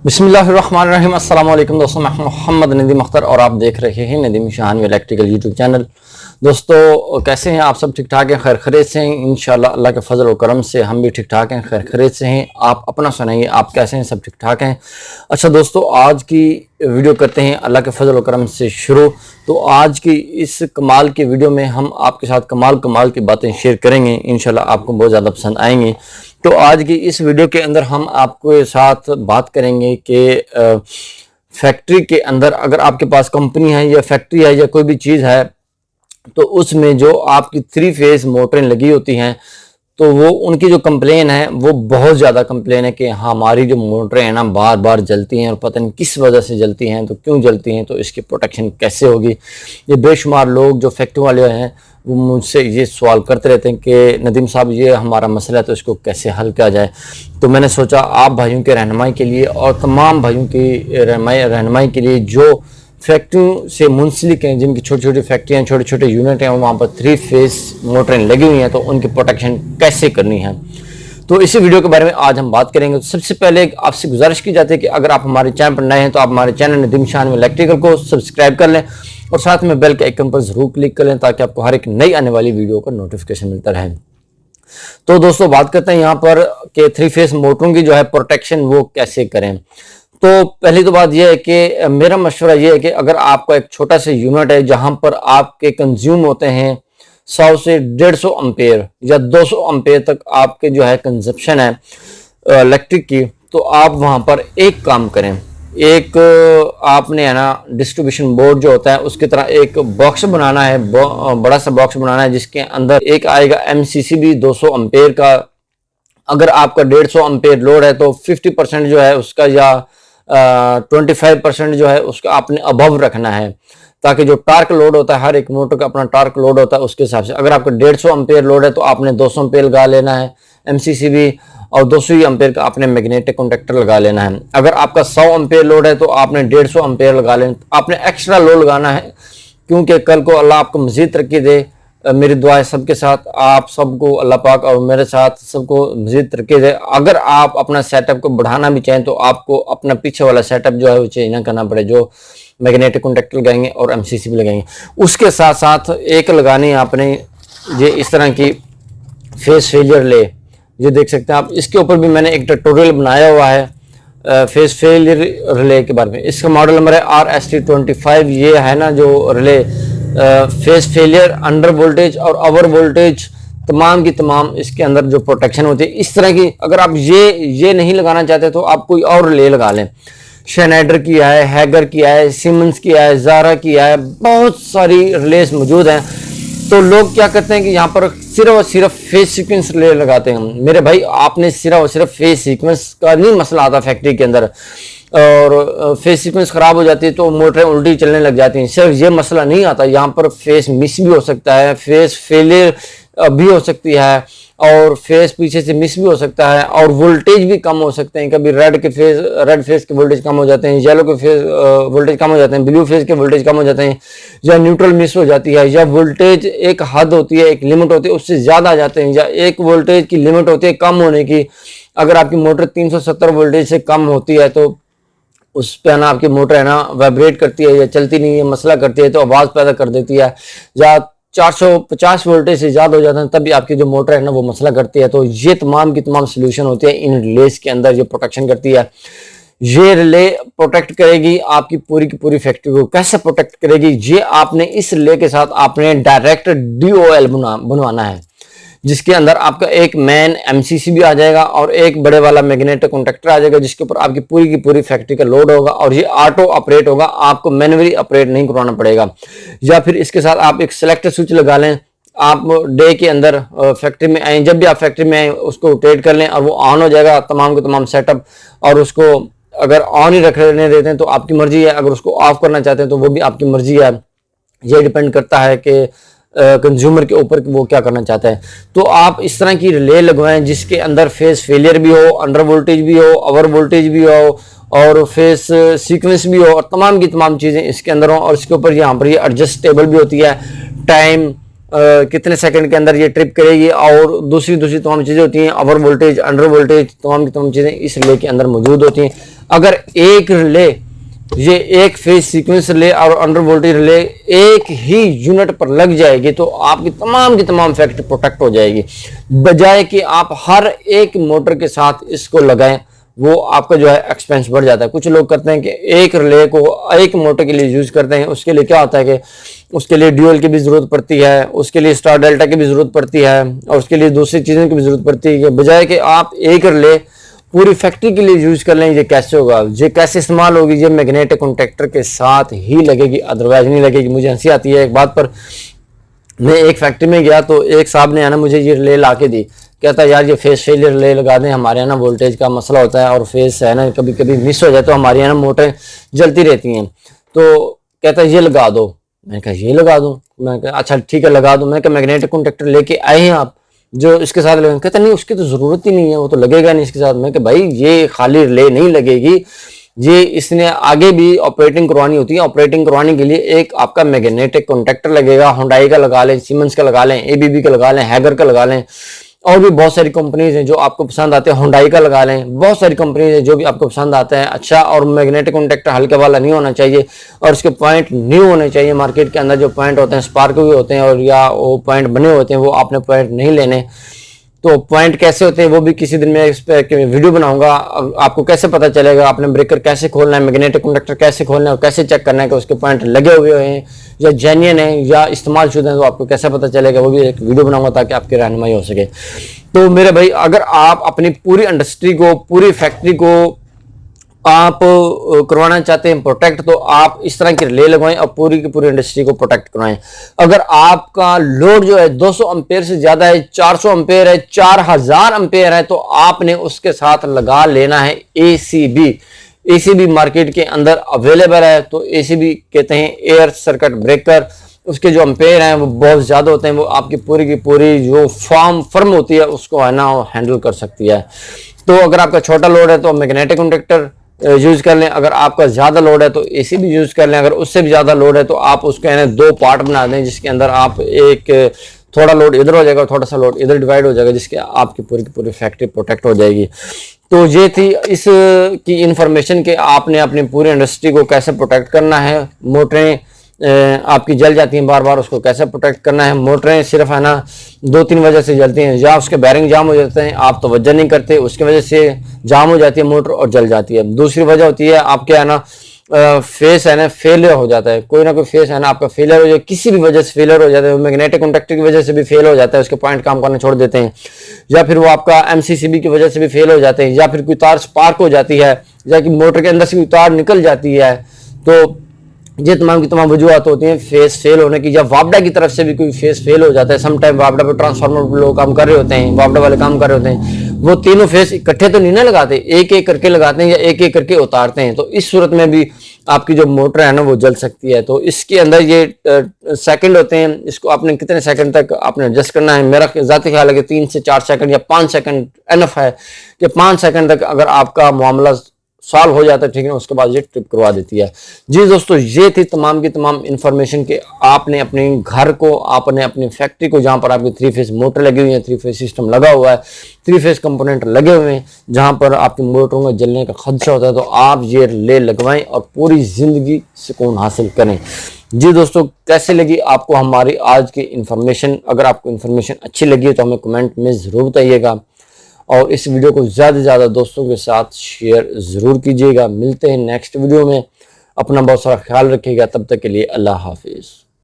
बिस्मिल्लाहिर्रहमानिर्रहीम। अस्सलाम वालेकुम दोस्तों, मैं मोहम्मद नदीम अख्तर और आप देख रहे हैं नदीम शाहानवी इलेक्ट्रिकल यूट्यूब चैनल। दोस्तों कैसे हैं आप? सब ठीक ठाक हैं, खैर खैरियत से हैं इंशाल्लाह। अल्लाह के फजल और करम से हम भी ठीक ठाक हैं, खैर खैरियत से हैं। आप अपना सुनाइए, आप कैसे हैं? सब ठीक ठाक हैं? अच्छा दोस्तों, आज की वीडियो करते हैं अल्लाह के फजल और करम से शुरू। तो आज की इस कमाल की वीडियो में हम आपके साथ कमाल की बातें शेयर करेंगे, इंशाल्लाह आपको बहुत ज़्यादा पसंद आएंगी। तो आज की इस वीडियो के अंदर हम आपके साथ बात करेंगे कि फैक्ट्री के अंदर अगर आपके पास कंपनी है या फैक्ट्री है या कोई भी चीज़ है, तो उसमें जो आपकी 3 फेज मोटरें लगी होती हैं, तो वो उनकी जो कंप्लेन है वो बहुत ज़्यादा कंप्लेन है कि हमारी जो मोटरें हैं ना बार बार जलती हैं और पता नहीं किस वजह से जलती हैं, तो क्यों जलती हैं, तो इसकी प्रोटेक्शन कैसे होगी। ये बेशुमार लोग जो फैक्ट्री वाले हैं वो मुझसे ये सवाल करते रहते हैं कि नदीम साहब ये हमारा मसला है, तो इसको कैसे हल किया जाए। तो मैंने सोचा आप भाइयों के रहनुमाई के लिए और तमाम भाइयों की रहनुमाई के लिए जो फैक्ट्रियों से मुंसलिक हैं, जिनकी छोटी छोटी फैक्ट्रियाँ छोटे छोटे यूनिट हैं, वहाँ पर 3 फेज मोटरें लगी हुई हैं, तो उनकी प्रोटेक्शन कैसे करनी है, तो इसी वीडियो के बारे में आज हम बात करेंगे। तो सबसे पहले आपसे गुजारिश की जाती है कि अगर आप हमारे चैनल पर नए हैं तो आप हमारे चैनल नदीम शाहानवी इलेक्ट्रिकल को सब्सक्राइब कर लें और साथ में बेल के आइकन पर जरूर क्लिक कर लें ताकि आपको हर एक नई आने वाली वीडियो का नोटिफिकेशन मिलता रहे। तो दोस्तों बात करते हैं यहाँ पर कि 3 फेज मोटरों की जो है प्रोटेक्शन वो कैसे करें। तो पहली तो बात यह है कि मेरा मशवरा यह है कि अगर आपका एक छोटा सा यूनिट है जहां पर आपके कंज्यूम होते हैं 100 से 150 एम्पेयर या 200 एम्पेयर तक आपके जो है कंजप्शन है इलेक्ट्रिक की, तो आप वहां पर एक काम करें, एक आपने है ना डिस्ट्रीब्यूशन बोर्ड जो होता है उसकी तरह एक बॉक्स बनाना है, बड़ा सा बॉक्स बनाना है जिसके अंदर एक आएगा MCCB 200 एम्पेयर का। अगर आपका 150 एम्पेयर लोड है तो 50% जो है उसका या 25% जो है उसका आपने अबव रखना है, ताकि जो टार्क लोड होता है, हर एक मोटर का अपना टार्क लोड होता है, उसके हिसाब से अगर आपका 150 एम्पेयर लोड है तो आपने 200 एम्पेयर लगा लेना है MCCB और 200 एम्पेयर का आपने मैग्नेटिक कॉन्टैक्टर लगा लेना है। अगर आपका 100 एम्पेयर लोड है तो आपने 150 एम्पेयर लगा लेना, आपने एक्स्ट्रा लोड लगाना है, क्योंकि कल को अल्लाह आपको मजीद तरक्की दे। मेरी दुआ है सबके साथ, आप सबको अल्लाह पाक और मेरे साथ सबको मजीद तरक्की दे। अगर आप अपना सेटअप को बढ़ाना भी चाहें तो आपको अपना पीछे वाला सेटअप जो है वो चेंज ना करना पड़े, जो मैग्नेटिक कॉन्टैक्टर लगाएंगे और MCCB लगाएंगे। उसके साथ साथ एक लगानी आपने ये इस तरह की फेस फेलियर ले, ये देख सकते हैं आप। इसके ऊपर भी मैंने एक ट्यूटोरियल बनाया हुआ है फेस फेलियर रिले के बारे में। इसका मॉडल नंबर है RST25। ये है ना जो relay face failure, under voltage और ओवर वोल्टेज तमाम की तमाम इसके अंदर जो प्रोटेक्शन होती है इस तरह की। अगर आप ये नहीं लगाना चाहते तो आप कोई और रिले लगा लें। शनाइडर की है, हैगर की है, सीमेंस की है, ज़ारा की है, बहुत सारी रिलेस मौजूद हैं। तो लोग क्या करते हैं कि यहाँ पर सिर्फ और सिर्फ फेस सीक्वेंस रिले लगाते हैं। मेरे भाई आपने सिर्फ और सिर्फ फेस सीक्वेंस का नहीं मसला आता फैक्ट्री के अंदर, और फेस सीक्वेंस खराब हो जाती है तो मोटरें उल्टी चलने लग जाती हैं। सिर्फ ये मसला नहीं आता, यहाँ पर फेस मिस भी हो सकता है, फेस फेलियर भी हो सकती है और फेस पीछे से मिस भी हो सकता है, और वोल्टेज भी कम हो सकते हैं। कभी रेड फेस के वोल्टेज कम हो जाते हैं, येलो के फेस वोल्टेज कम हो जाते हैं, ब्लू फेस के वोल्टेज कम हो जाते हैं, या न्यूट्रल मिस हो जाती है, या वोल्टेज एक हद होती है, एक लिमिट होती है, उससे ज़्यादा आ जाते हैं, या एक वोल्टेज की लिमिट होती है कम होने की। अगर आपकी मोटर 370 वोल्टेज से कम होती है तो उस पर ना आपकी मोटर है ना वाइब्रेट करती है या चलती नहीं है, मसला करती है, तो आवाज़ पैदा कर देती है, या 450 वोल्टेज से ज़्यादा हो जाता है तभी आपकी जो मोटर है ना वो मसला करती है। तो ये तमाम की तमाम सोल्यूशन होती है इन रिलेस के अंदर, ये प्रोटेक्शन करती है। ये रिले प्रोटेक्ट करेगी आपकी पूरी की पूरी फैक्ट्री को। कैसे प्रोटेक्ट करेगी? ये आपने इस रिले के साथ आपने डायरेक्ट DOL बनवाना है, जिसके अंदर आपका एक मेन MCCB आ जाएगा और एक बड़े वाला मैग्नेटिक कॉन्टैक्टर आ जाएगा, जिसके ऊपर आपकी पूरी की पूरी फैक्ट्री का लोड होगा, और ये ऑटो ऑपरेट होगा, आपको मैनुअली ऑपरेट नहीं करवाना पड़ेगा। या फिर इसके साथ आप एक सेलेक्टर स्विच लगा लें। आप डे के अंदर फैक्ट्री में आए, जब भी आप फैक्ट्री में आए उसको रोटेट कर लें और वो ऑन हो जाएगा तमाम के तमाम सेटअप। और उसको अगर ऑन ही रखने देते हैं तो आपकी मर्जी है, अगर उसको ऑफ करना चाहते हैं तो वो भी आपकी मर्जी है। ये डिपेंड करता है कि कंज्यूमर के ऊपर वो क्या करना चाहता है। तो आप इस तरह की रिले लगवाएं जिसके अंदर फेस फेलियर भी हो, अंडर वोल्टेज भी हो, ओवर वोल्टेज भी हो और फेस सीक्वेंस भी हो, और तमाम की तमाम चीज़ें इसके अंदर हो। और इसके ऊपर यहाँ पर ये एडजस्टेबल भी होती है, टाइम कितने सेकंड के अंदर ये ट्रिप करेगी, और दूसरी तमाम चीज़ें होती हैं, ओवर वोल्टेज, अंडर वोल्टेज, तमाम की तमाम चीज़ें इस रिले के अंदर मौजूद होती हैं। अगर एक रिले, ये एक फेज सीक्वेंस रिले और अंडर वोल्टेज रिले एक ही यूनिट पर लग जाएगी तो आपकी तमाम की तमाम फैक्ट्री प्रोटेक्ट हो जाएगी, बजाय कि आप हर एक मोटर के साथ इसको लगाएं, वो आपका जो है एक्सपेंस बढ़ जाता है। कुछ लोग करते हैं कि एक रिले को एक मोटर के लिए यूज करते हैं, उसके लिए क्या होता है कि उसके लिए ड्यूअल की भी जरूरत पड़ती है, उसके लिए स्टार डेल्टा की भी जरूरत पड़ती है और उसके लिए दूसरी चीज़ों की भी जरूरत पड़ती है, बजाय कि आप एक रिले पूरी फैक्ट्री के लिए यूज कर लें। ये कैसे होगा, ये कैसे इस्तेमाल होगी, ये मैग्नेटिक कॉन्टैक्टर के साथ ही लगेगी, अदरवाइज नहीं लगेगी। मुझे हंसी आती है एक बात पर, मैं एक फैक्ट्री में गया तो एक साहब ने है ना मुझे ये रिले ला के दी, कहता है यार ये फेस फेलियर रिले लगा दें, हमारे यहाँ ना वोल्टेज का मसला होता है और फेस है ना कभी कभी मिस हो जाए तो हमारी यहाँ ना मोटरें जलती रहती हैं, तो कहता है ये लगा दो। मैंने कहा ये लगा दूं? मैं कहा अच्छा ठीक है लगा दूं। मैं कहा मैग्नेटिक कॉन्टैक्टर लेके आए हैं आप जो इसके साथ लगे? कहता नहीं उसकी तो जरूरत ही नहीं है, वो तो लगेगा नहीं इसके साथ। मैं कहा भाई ये खाली रिले नहीं लगेगी, ये इसने आगे भी ऑपरेटिंग करवानी होती है। ऑपरेटिंग करवाने के लिए एक आपका मैग्नेटिक कॉन्टैक्टर लगेगा, हुंडई का लगा लें, सीमेंस का लगा लें, एबीबी का लगा लें, हैगर का लगा लें, और भी बहुत सारी कंपनीज हैं जो आपको पसंद आते हैं, हुंडई का लगा लें, बहुत सारी कंपनीज हैं जो भी आपको पसंद आता है। अच्छा, और मैग्नेटिक कॉन्टैक्टर हल्के वाला नहीं होना चाहिए और उसके पॉइंट न्यू होने चाहिए। मार्केट के अंदर जो पॉइंट होते हैं स्पार्क भी होते हैं और या वो पॉइंट बने होते हैं, वो आपने पॉइंट नहीं लेने। तो पॉइंट कैसे होते हैं वो भी किसी दिन मैं इस पर वीडियो बनाऊंगा, आपको कैसे पता चलेगा, आपने ब्रेकर कैसे खोलना है, मैग्नेटिक कॉन्टैक्टर कैसे खोलना है और कैसे चेक करना है कि उसके पॉइंट लगे हुए हैं या जेन्युइन है या इस्तेमाल शुदा है, तो आपको कैसे पता चलेगा, वो भी एक वीडियो बनाऊंगा ताकि आपकी रहनुमाई हो सके। तो मेरे भाई, अगर आप अपनी पूरी इंडस्ट्री को, पूरी फैक्ट्री को आप करवाना चाहते हैं प्रोटेक्ट, तो आप इस तरह की रिले लगवाएं और पूरी की पूरी इंडस्ट्री को प्रोटेक्ट करवाएं। अगर आपका लोड जो है 200 एम्पेयर से ज्यादा है, 400 एम्पेयर है, 4000 एम्पेयर है, तो आपने उसके साथ लगा लेना है एसीबी। एसीबी मार्केट के अंदर अवेलेबल है। तो एसीबी कहते हैं एयर सर्किट ब्रेकर। उसके जो एम्पेयर हैं वो बहुत ज्यादा होते हैं, वो आपकी पूरी की पूरी जो फर्म होती है उसको है ना हैंडल कर सकती है। तो अगर आपका छोटा लोड है तो मैग्नेटिक कॉन्टैक्टर यूज कर लें, अगर आपका ज्यादा लोड है तो एसी भी यूज कर लें, अगर उससे भी ज्यादा लोड है तो आप उसके है दो पार्ट बना दें, जिसके अंदर आप एक थोड़ा लोड इधर हो जाएगा, थोड़ा सा लोड इधर डिवाइड हो जाएगा, जिसके आपकी पूरी की पूरी फैक्ट्री प्रोटेक्ट हो जाएगी। तो ये थी इस की इंफॉर्मेशन कि आपने अपनी पूरी इंडस्ट्री को कैसे प्रोटेक्ट करना है। मोटरें आपकी जल जाती हैं बार बार, उसको कैसे प्रोटेक्ट करना है। मोटरें सिर्फ है ना 2-3 वजह से जलती हैं, या उसके बैरिंग जाम हो जाते हैं, आप तवज्जो नहीं करते, उसकी वजह से जाम हो जाती है मोटर और जल जाती है। दूसरी वजह होती है आपके है ना फेस है ना फेलियर हो जाता है, कोई ना कोई फेस है ना आपका फेलियर हो जाए, किसी भी वजह से फेलियर हो जाता है, मैग्नेटिक कॉन्टैक्टर की वजह से भी फेल हो जाता है, उसके पॉइंट काम करना छोड़ देते हैं, या फिर वो आपका एमसीसीबी की वजह से भी फेल हो जाते हैं, या फिर कोई तार स्पार्क हो जाती है, या कि मोटर के अंदर से कोई तार निकल जाती है। तो ये तमाम की तमाम वजूहत होती हैं फेस फेल होने की, या वापडा की तरफ से भी कोई फेस फेल हो जाता है। समटाइम वापडा पे ट्रांसफार्मर पर लोग काम कर रहे होते हैं, वापडा वाले काम कर रहे होते हैं, वो तीनों फेस इकट्ठे तो नहीं ना लगाते, एक एक करके लगाते हैं या एक एक करके उतारते हैं। तो इस सूरत में भी आपकी जो मोटर है ना वो जल सकती है। तो इसके अंदर ये सेकंड होते हैं, इसको आपने कितने सेकंड तक आपने एडजस्ट करना है। मेरा जाती ख्याल है कि 3 से 4 सेकंड या 5 सेकंड एनफ है, कि 5 सेकंड तक अगर आपका मामला सॉल्व हो जाता है, ठीक है, उसके बाद ये ट्रिप करवा देती है। जी दोस्तों, ये थी तमाम की तमाम इंफॉर्मेशन कि आपने अपने घर को, आपने अपनी फैक्ट्री को, जहां पर आपकी 3 फेज मोटर लगी हुई है, 3 फेज सिस्टम लगा हुआ है, 3 फेज कंपोनेंट लगे हुए हैं, जहां पर आपकी मोटरों में जलने का खदशा होता है, तो आप ये ले लगवाएं और पूरी जिंदगी सुकून हासिल करें। जी दोस्तों, कैसे लगी आपको हमारी आज की इंफॉर्मेशन? अगर आपको इंफॉर्मेशन अच्छी लगी तो हमें कमेंट में ज़रूर बताइएगा और इस वीडियो को ज़्यादा से ज़्यादा दोस्तों के साथ शेयर ज़रूर कीजिएगा। मिलते हैं नेक्स्ट वीडियो में, अपना बहुत सारा ख्याल रखिएगा, तब तक के लिए अल्लाह हाफिज़।